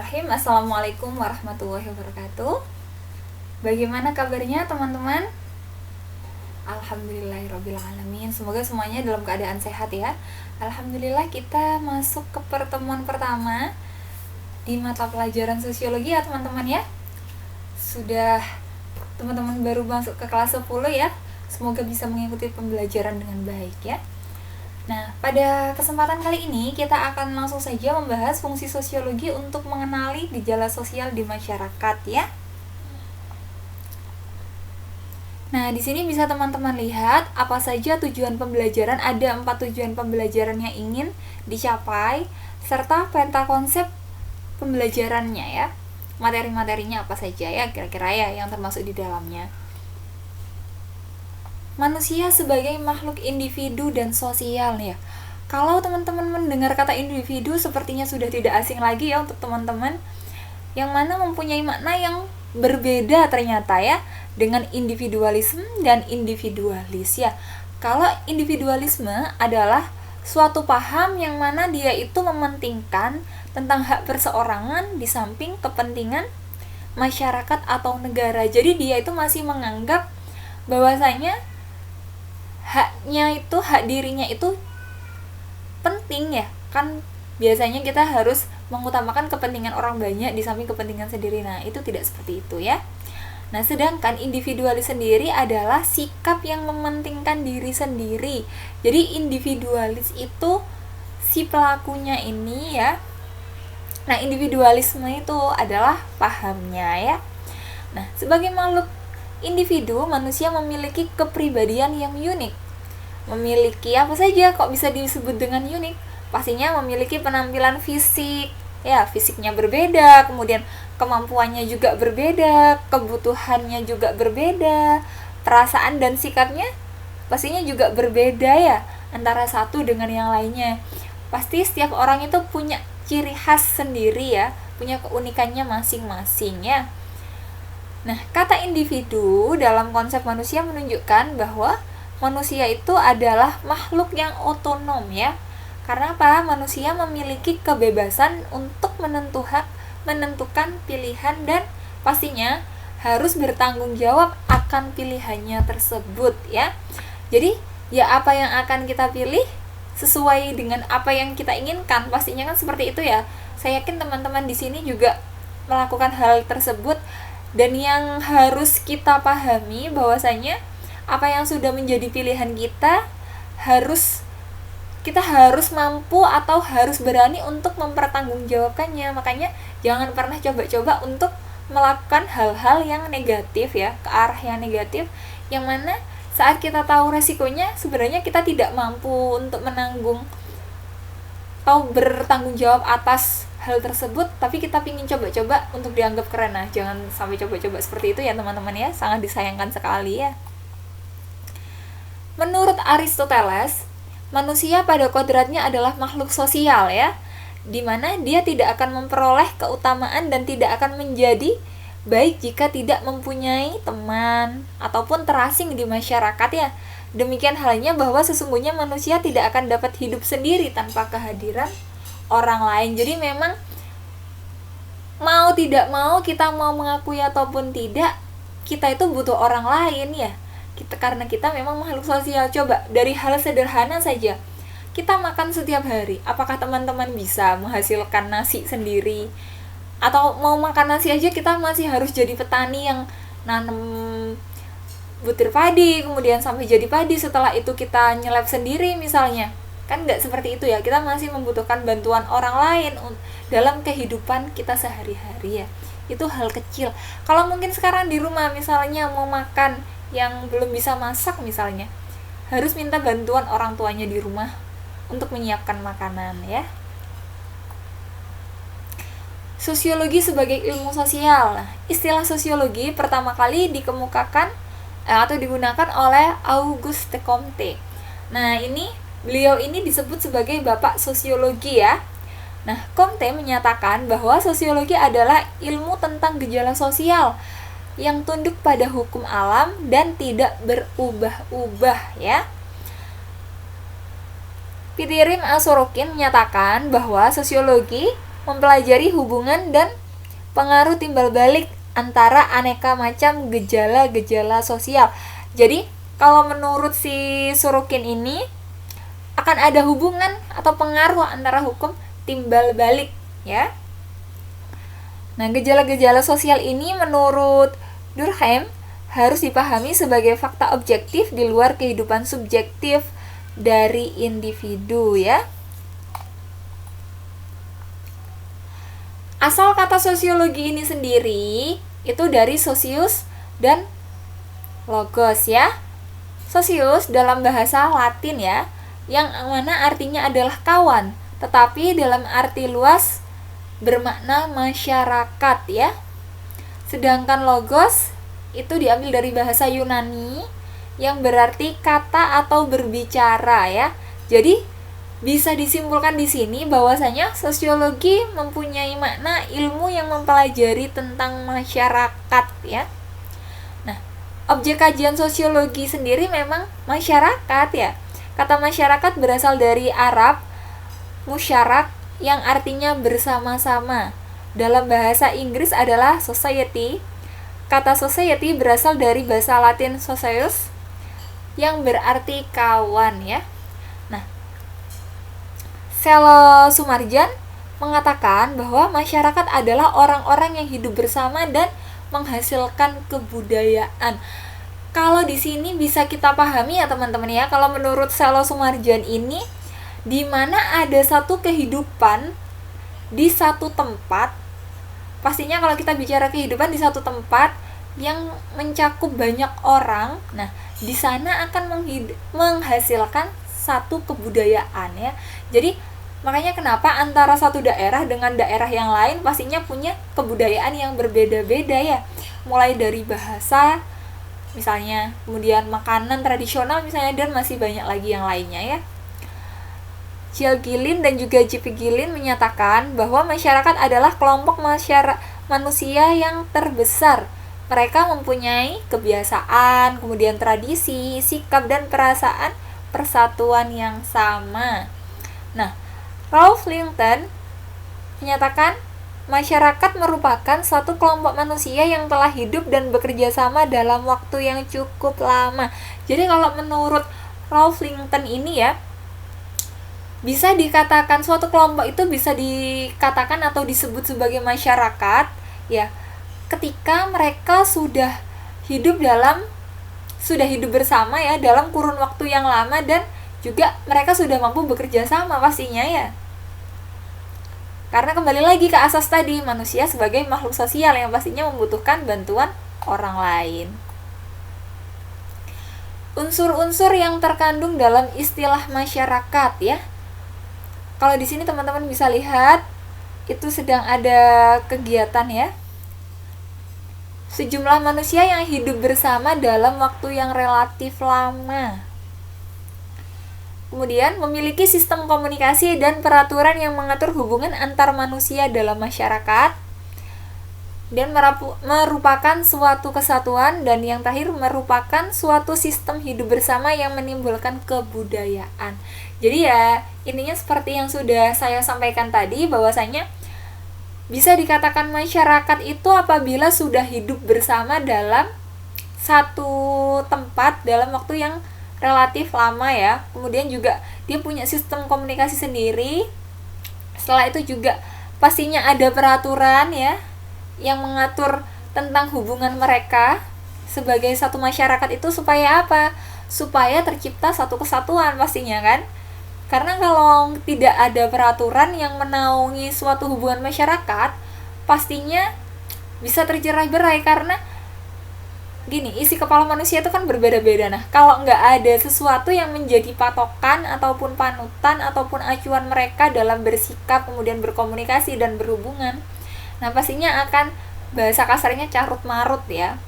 Bismillahirrahmanirrahim. Assalamualaikum warahmatullahi wabarakatuh. Bagaimana kabarnya teman-teman? Alhamdulillahirrabbilalamin. Semoga semuanya dalam keadaan sehat ya. Alhamdulillah kita masuk ke pertemuan pertama di mata pelajaran sosiologi ya teman-teman ya. Sudah teman-teman baru masuk ke kelas 10 ya. Semoga bisa mengikuti pembelajaran dengan baik ya. Nah, pada kesempatan kali ini kita akan langsung saja membahas fungsi sosiologi untuk mengenali gejala sosial di masyarakat ya. Nah, di sini bisa teman-teman lihat apa saja tujuan pembelajaran. Ada 4 tujuan pembelajaran yang ingin dicapai serta peta konsep pembelajarannya ya. Materi-materinya apa saja ya kira-kira ya yang termasuk di dalamnya. Manusia sebagai makhluk individu dan sosial ya. Kalau teman-teman mendengar kata individu sepertinya sudah tidak asing lagi ya untuk teman-teman, yang mana mempunyai makna yang berbeda ternyata ya dengan individualisme dan individualis ya. Kalau individualisme adalah suatu paham yang mana dia itu mementingkan tentang hak perseorangan di samping kepentingan masyarakat atau negara. Jadi dia itu masih menganggap bahwasanya hak dirinya itu penting ya, kan biasanya kita harus mengutamakan kepentingan orang banyak di samping kepentingan sendiri. Nah, itu tidak seperti itu ya. Nah, sedangkan individualis sendiri adalah sikap yang mementingkan diri sendiri. Jadi individualis itu si pelakunya ini ya. Nah, individualisme itu adalah pahamnya ya. Nah, sebagai makhluk individu, manusia memiliki kepribadian yang unik. Memiliki apa saja kok bisa disebut dengan unik? Pastinya memiliki penampilan fisik, ya fisiknya berbeda, kemudian kemampuannya juga berbeda, kebutuhannya juga berbeda, perasaan dan sikapnya pastinya juga berbeda ya antara satu dengan yang lainnya. Pasti setiap orang itu punya ciri khas sendiri ya, punya keunikannya masing-masing ya. Nah, kata individu dalam konsep manusia menunjukkan bahwa manusia itu adalah makhluk yang otonom ya. Karena apa? Manusia memiliki kebebasan untuk menentukan pilihan dan pastinya harus bertanggung jawab akan pilihannya tersebut ya. Jadi, ya apa yang akan kita pilih sesuai dengan apa yang kita inginkan. Pastinya kan seperti itu ya. Saya yakin teman-teman di sini juga melakukan hal tersebut. Dan yang harus kita pahami bahwasanya apa yang sudah menjadi pilihan kita kita harus mampu atau harus berani untuk mempertanggungjawabkannya. Makanya jangan pernah coba-coba untuk melakukan hal-hal yang negatif ya, ke arah yang negatif, yang mana saat kita tahu resikonya sebenarnya kita tidak mampu untuk menanggung atau bertanggung jawab atas hal tersebut, tapi kita ingin coba-coba untuk dianggap keren. Nah, jangan sampai coba-coba seperti itu ya teman-teman ya, sangat disayangkan sekali ya. Menurut Aristoteles, manusia pada kodratnya adalah makhluk sosial ya, dimana dia tidak akan memperoleh keutamaan dan tidak akan menjadi baik jika tidak mempunyai teman ataupun terasing di masyarakat ya. Demikian halnya bahwa sesungguhnya manusia tidak akan dapat hidup sendiri tanpa kehadiran orang lain. Jadi memang mau tidak mau, kita mau mengakui ataupun tidak, kita itu butuh orang lain ya. Karena kita memang makhluk sosial. Coba dari hal sederhana saja, kita makan setiap hari. Apakah teman-teman bisa menghasilkan nasi sendiri? Atau mau makan nasi aja kita masih harus jadi petani yang nanam butir padi, kemudian sampai jadi padi, setelah itu kita nyelep sendiri misalnya. Kan nggak seperti itu ya, kita masih membutuhkan bantuan orang lain dalam kehidupan kita sehari-hari ya. Itu hal kecil. Kalau mungkin sekarang di rumah misalnya mau makan yang belum bisa masak misalnya, harus minta bantuan orang tuanya di rumah untuk menyiapkan makanan ya. Sosiologi sebagai ilmu sosial. Nah, istilah sosiologi pertama kali dikemukakan atau digunakan oleh Auguste Comte. Nah, beliau ini disebut sebagai bapak sosiologi ya. Nah, Comte menyatakan bahwa sosiologi adalah ilmu tentang gejala sosial yang tunduk pada hukum alam dan tidak berubah-ubah ya. Pitirim Al-Sorokin menyatakan bahwa sosiologi mempelajari hubungan dan pengaruh timbal balik antara aneka macam gejala-gejala sosial. Jadi, kalau menurut si Surukin ini akan ada hubungan atau pengaruh antara hukum timbal balik, ya. Nah, gejala-gejala sosial ini menurut Durkheim harus dipahami sebagai fakta objektif di luar kehidupan subjektif dari individu, ya. Asal kata sosiologi ini sendiri itu dari socius dan logos, ya. Socius dalam bahasa Latin, ya, yang mana artinya adalah kawan, tetapi dalam arti luas bermakna masyarakat, ya. Sedangkan logos itu diambil dari bahasa Yunani yang berarti kata atau berbicara, ya. Jadi bisa disimpulkan di sini bahwasanya sosiologi mempunyai makna ilmu yang mempelajari tentang masyarakat, ya. Nah, objek kajian sosiologi sendiri memang masyarakat, ya. Kata masyarakat berasal dari Arab musyarak yang artinya bersama-sama. Dalam bahasa Inggris adalah society. Kata society berasal dari bahasa Latin socius yang berarti kawan, ya. Nah, Selo Sumarjan mengatakan bahwa masyarakat adalah orang-orang yang hidup bersama dan menghasilkan kebudayaan. Kalau di sini bisa kita pahami, ya teman-teman, ya, kalau menurut Selo Sumarjan ini di mana ada satu kehidupan di satu tempat. Pastinya kalau kita bicara kehidupan di satu tempat yang mencakup banyak orang, nah di sana akan menghasilkan satu kebudayaan, ya. Jadi makanya kenapa antara satu daerah dengan daerah yang lain pastinya punya kebudayaan yang berbeda-beda, ya. Mulai dari bahasa misalnya, kemudian makanan tradisional misalnya, dan masih banyak lagi yang lainnya, ya. Jill Gillin dan juga J.P. Gillin menyatakan bahwa masyarakat adalah kelompok manusia yang terbesar. Mereka mempunyai kebiasaan, kemudian tradisi, sikap, dan perasaan persatuan yang sama. Nah, Ralph Linton menyatakan masyarakat merupakan satu kelompok manusia yang telah hidup dan bekerja sama dalam waktu yang cukup lama. Jadi kalau menurut Ralph Linton ini, ya, bisa dikatakan suatu kelompok itu bisa dikatakan atau disebut sebagai masyarakat, ya, ketika mereka sudah hidup bersama, ya, dalam kurun waktu yang lama, dan juga mereka sudah mampu bekerja sama pastinya, ya. Karena kembali lagi ke asas tadi, manusia sebagai makhluk sosial yang pastinya membutuhkan bantuan orang lain. Unsur-unsur yang terkandung dalam istilah masyarakat, ya. Kalau di sini teman-teman bisa lihat itu sedang ada kegiatan, ya. Sejumlah manusia yang hidup bersama dalam waktu yang relatif lama. Kemudian memiliki sistem komunikasi dan peraturan yang mengatur hubungan antar manusia dalam masyarakat. Dan merupakan suatu kesatuan, dan yang terakhir merupakan suatu sistem hidup bersama yang menimbulkan kebudayaan. Jadi ya, intinya seperti yang sudah saya sampaikan tadi, bahwasanya bisa dikatakan masyarakat itu apabila sudah hidup bersama dalam satu tempat dalam waktu yang relatif lama, ya. Kemudian juga dia punya sistem komunikasi sendiri. Setelah itu juga pastinya ada peraturan, ya, yang mengatur tentang hubungan mereka sebagai satu masyarakat itu supaya apa? Supaya tercipta satu kesatuan pastinya, kan? Karena kalau tidak ada peraturan yang menaungi suatu hubungan masyarakat, pastinya bisa tercerai-berai. Karena gini, isi kepala manusia itu kan berbeda-beda. Nah, kalau nggak ada sesuatu yang menjadi patokan ataupun panutan ataupun acuan mereka dalam bersikap, kemudian berkomunikasi dan berhubungan, nah pastinya akan, bahasa kasarnya, carut-marut, ya.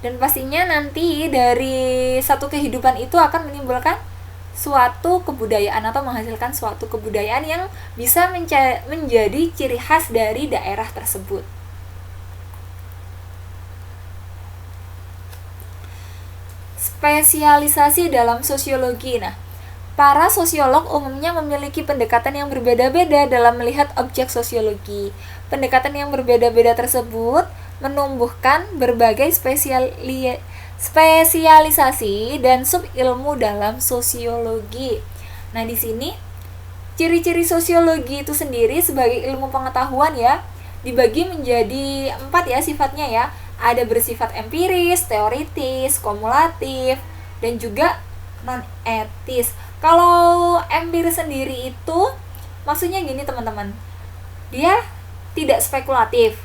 Dan pastinya nanti dari satu kehidupan itu akan menimbulkan suatu kebudayaan atau menghasilkan suatu kebudayaan yang bisa menjadi ciri khas dari daerah tersebut. Spesialisasi dalam sosiologi. Nah, Para sosiolog umumnya memiliki pendekatan yang berbeda-beda dalam melihat objek sosiologi. Pendekatan yang berbeda-beda tersebut menumbuhkan berbagai spesialisasi dan subilmu dalam sosiologi. Nah, di sini ciri-ciri sosiologi itu sendiri sebagai ilmu pengetahuan ya, dibagi menjadi 4 ya sifatnya ya. Ada bersifat empiris, teoritis, kumulatif, dan juga non-etis. Kalau empiris sendiri itu maksudnya gini teman-teman, dia tidak spekulatif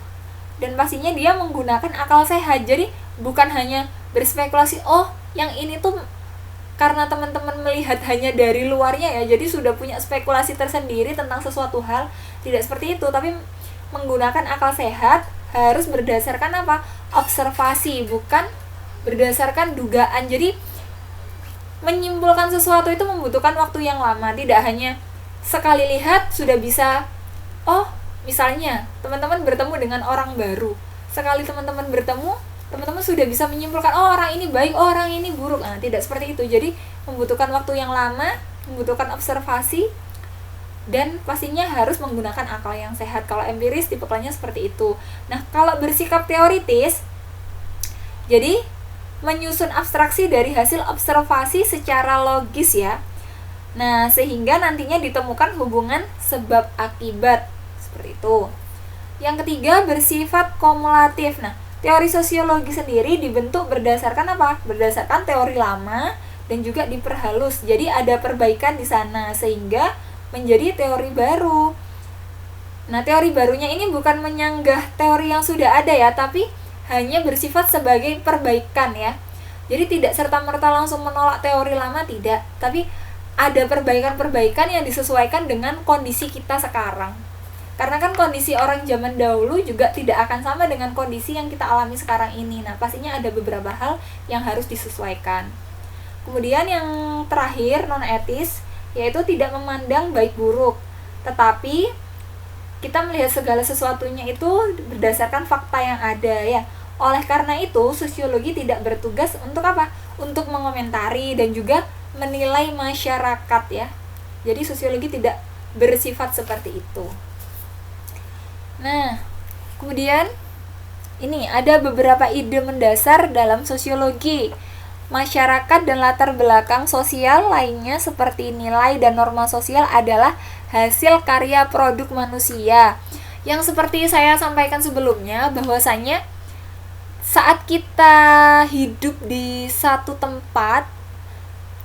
dan pastinya dia menggunakan akal sehat. Jadi bukan hanya berspekulasi, oh yang ini tuh karena teman-teman melihat hanya dari luarnya ya, jadi sudah punya spekulasi tersendiri tentang sesuatu hal. Tidak seperti itu, tapi menggunakan akal sehat harus berdasarkan apa? Observasi, bukan berdasarkan dugaan. Jadi menyimpulkan sesuatu itu membutuhkan waktu yang lama, tidak hanya sekali lihat sudah bisa. Oh, misalnya teman-teman bertemu dengan orang baru, sekali teman-teman bertemu, teman-teman sudah bisa menyimpulkan, oh orang ini baik, oh orang ini buruk. Nah, tidak seperti itu. Jadi membutuhkan waktu yang lama, membutuhkan observasi, dan pastinya harus menggunakan akal yang sehat. Kalau empiris tipikalnya seperti itu. Nah, kalau bersikap teoritis, jadi menyusun abstraksi dari hasil observasi secara logis ya. Nah, sehingga nantinya ditemukan hubungan sebab akibat seperti itu. Yang ketiga, bersifat kumulatif. Nah, teori sosiologi sendiri dibentuk berdasarkan apa? Berdasarkan teori lama dan juga diperhalus. Jadi ada perbaikan di sana sehingga menjadi teori baru. Nah, teori barunya ini bukan menyanggah teori yang sudah ada ya, tapi hanya bersifat sebagai perbaikan ya. Jadi tidak serta-merta langsung menolak teori lama, tidak. Tapi ada perbaikan-perbaikan yang disesuaikan dengan kondisi kita sekarang. Karena kan kondisi orang zaman dahulu juga tidak akan sama dengan kondisi yang kita alami sekarang ini. Nah, pastinya ada beberapa hal yang harus disesuaikan. Kemudian yang terakhir, non-etis, yaitu tidak memandang baik buruk. Tetapi kita melihat segala sesuatunya itu berdasarkan fakta yang ada ya. Oleh karena itu, sosiologi tidak bertugas untuk apa? Untuk mengomentari dan juga menilai masyarakat ya. Jadi sosiologi tidak bersifat seperti itu. Nah, kemudian ini ada beberapa ide mendasar dalam sosiologi. Masyarakat dan latar belakang sosial lainnya seperti nilai dan norma sosial adalah hasil karya produk manusia. Yang seperti saya sampaikan sebelumnya, bahwasanya saat kita hidup di satu tempat,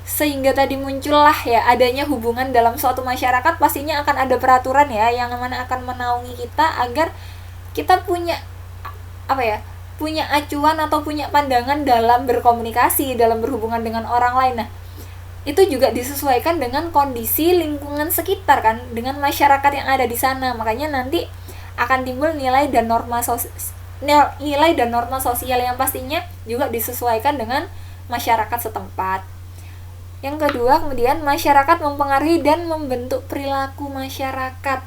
sehingga tadi muncullah ya adanya hubungan dalam suatu masyarakat, pastinya akan ada peraturan ya yang mana akan menaungi kita agar kita punya apa ya, punya acuan atau punya pandangan dalam berkomunikasi, dalam berhubungan dengan orang lain. Nah, itu juga disesuaikan dengan kondisi lingkungan sekitar kan, dengan masyarakat yang ada di sana. Makanya nanti akan timbul nilai dan norma sosial yang pastinya juga disesuaikan dengan masyarakat setempat. Yang kedua, kemudian masyarakat mempengaruhi dan membentuk perilaku masyarakat.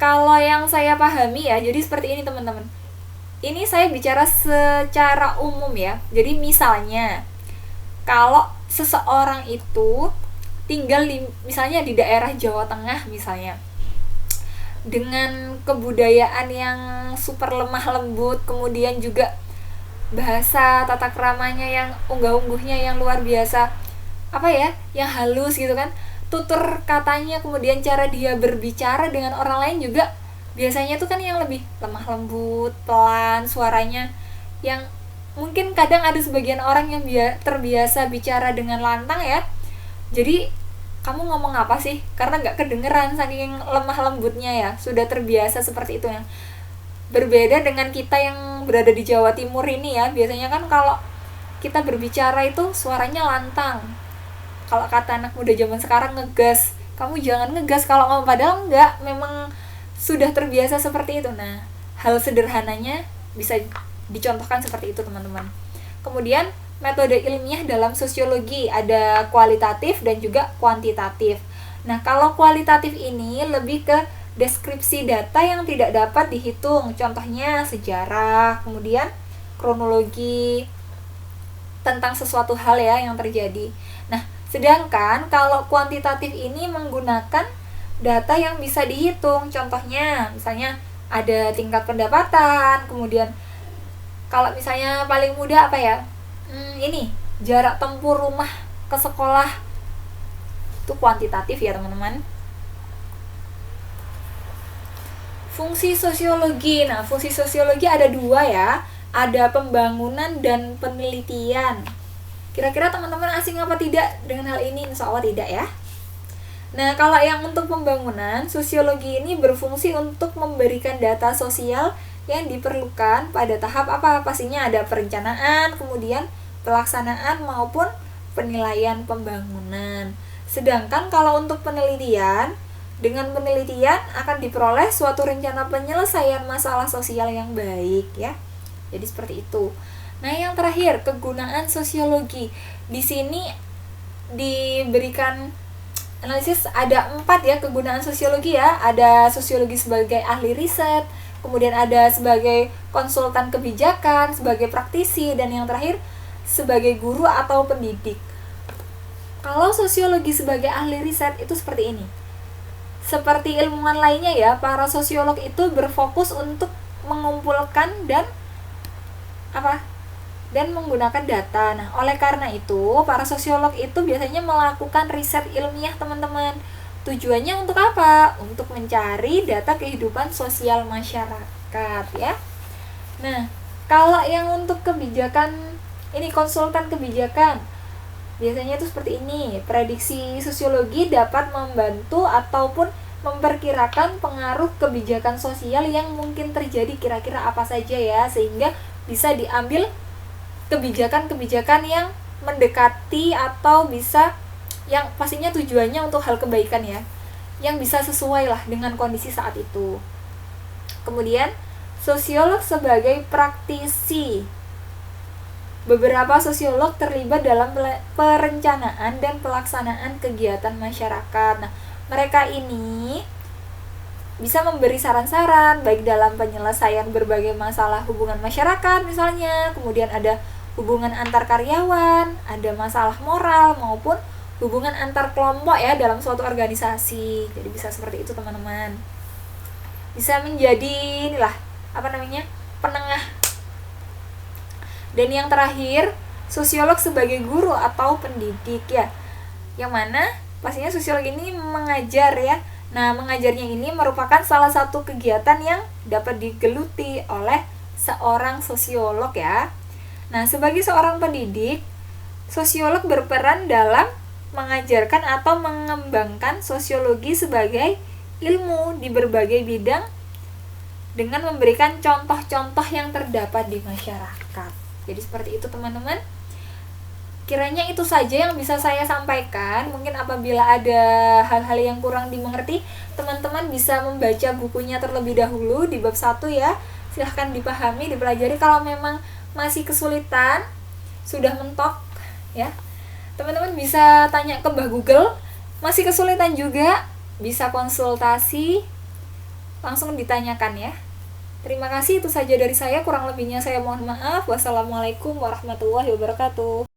Kalau yang saya pahami ya, jadi seperti ini teman-teman. Ini saya bicara secara umum ya. Jadi misalnya kalau seseorang itu tinggal misalnya di daerah Jawa Tengah misalnya, dengan kebudayaan yang super lemah lembut, kemudian juga bahasa tata keramanya yang unggah-ungguhnya yang luar biasa, apa ya, yang halus gitu kan, tutur katanya, kemudian cara dia berbicara dengan orang lain juga biasanya tuh kan yang lebih lemah lembut, pelan suaranya, yang mungkin kadang ada sebagian orang yang terbiasa bicara dengan lantang ya. Jadi kamu ngomong apa sih? Karena gak kedengeran saking lemah lembutnya ya. Sudah terbiasa seperti itu ya. Berbeda dengan kita yang berada di Jawa Timur ini ya. Biasanya kan kalau kita berbicara itu suaranya lantang. Kalau kata anak muda zaman sekarang ngegas. Kamu jangan ngegas kalau ngomong, padahal enggak, memang sudah terbiasa seperti itu. Nah, hal sederhananya bisa dicontohkan seperti itu teman-teman. Kemudian metode ilmiah dalam sosiologi ada kualitatif dan juga kuantitatif. Nah, kalau kualitatif ini lebih ke deskripsi data yang tidak dapat dihitung, contohnya sejarah, kemudian kronologi tentang sesuatu hal ya yang terjadi. Nah, Sedangkan kalau kuantitatif ini menggunakan data yang bisa dihitung. Contohnya, misalnya ada tingkat pendapatan, kemudian kalau misalnya paling mudah apa ya? Ini jarak tempuh rumah ke sekolah. Itu kuantitatif ya, teman-teman. Fungsi sosiologi. Nah, fungsi sosiologi ada dua ya. Ada pembangunan dan penelitian. Kira-kira teman-teman asing apa tidak dengan hal ini? Insya Allah tidak ya. Nah, kalau yang untuk pembangunan, sosiologi ini berfungsi untuk memberikan data sosial yang diperlukan pada tahap apa? Pastinya ada perencanaan, kemudian pelaksanaan maupun penilaian pembangunan. Sedangkan kalau untuk penelitian, dengan penelitian akan diperoleh suatu rencana penyelesaian masalah sosial yang baik ya. Jadi seperti itu. Nah, yang terakhir, kegunaan sosiologi. Di sini diberikan analisis ada 4 ya kegunaan sosiologi ya. Ada sosiologi sebagai ahli riset, kemudian ada sebagai konsultan kebijakan, sebagai praktisi, dan yang terakhir sebagai guru atau pendidik. Kalau sosiologi sebagai ahli riset itu seperti ini. Seperti ilmuwan lainnya ya, para sosiolog itu berfokus untuk mengumpulkan dan menggunakan data. Nah, oleh karena itu, para sosiolog itu biasanya melakukan riset ilmiah, teman-teman. Tujuannya untuk apa? Untuk mencari data kehidupan sosial masyarakat, ya. Nah, kalau yang untuk kebijakan, ini konsultan kebijakan, biasanya itu seperti ini. Prediksi sosiologi dapat membantu ataupun memperkirakan pengaruh kebijakan sosial yang mungkin terjadi, kira-kira apa saja ya, sehingga bisa diambil kebijakan-kebijakan yang mendekati atau bisa yang pastinya tujuannya untuk hal kebaikan ya, yang bisa sesuai lah dengan kondisi saat itu. Kemudian sosiolog sebagai praktisi. Beberapa sosiolog terlibat dalam perencanaan dan pelaksanaan kegiatan masyarakat. Nah, mereka ini bisa memberi saran-saran baik dalam penyelesaian berbagai masalah hubungan masyarakat misalnya, kemudian ada hubungan antar karyawan, ada masalah moral maupun hubungan antar kelompok ya dalam suatu organisasi. Jadi bisa seperti itu, teman-teman. Bisa menjadi penengah. Dan yang terakhir, sosiolog sebagai guru atau pendidik ya. Yang mana pastinya sosiolog ini mengajar ya. Nah, mengajarnya ini merupakan salah satu kegiatan yang dapat digeluti oleh seorang sosiolog ya. Nah, sebagai seorang pendidik, sosiolog berperan dalam mengajarkan atau mengembangkan sosiologi sebagai ilmu di berbagai bidang dengan memberikan contoh-contoh yang terdapat di masyarakat. Jadi seperti itu, teman-teman. Kiranya itu saja yang bisa saya sampaikan. Mungkin apabila ada hal-hal yang kurang dimengerti, teman-teman bisa membaca bukunya terlebih dahulu di bab 1 ya. Silahkan dipahami, dipelajari. Kalau memang masih kesulitan, sudah mentok ya, teman-teman bisa tanya ke Mbah Google. Masih kesulitan juga, bisa konsultasi, langsung ditanyakan ya. Terima kasih, itu saja dari saya. Kurang lebihnya saya mohon maaf. Wassalamualaikum warahmatullahi wabarakatuh.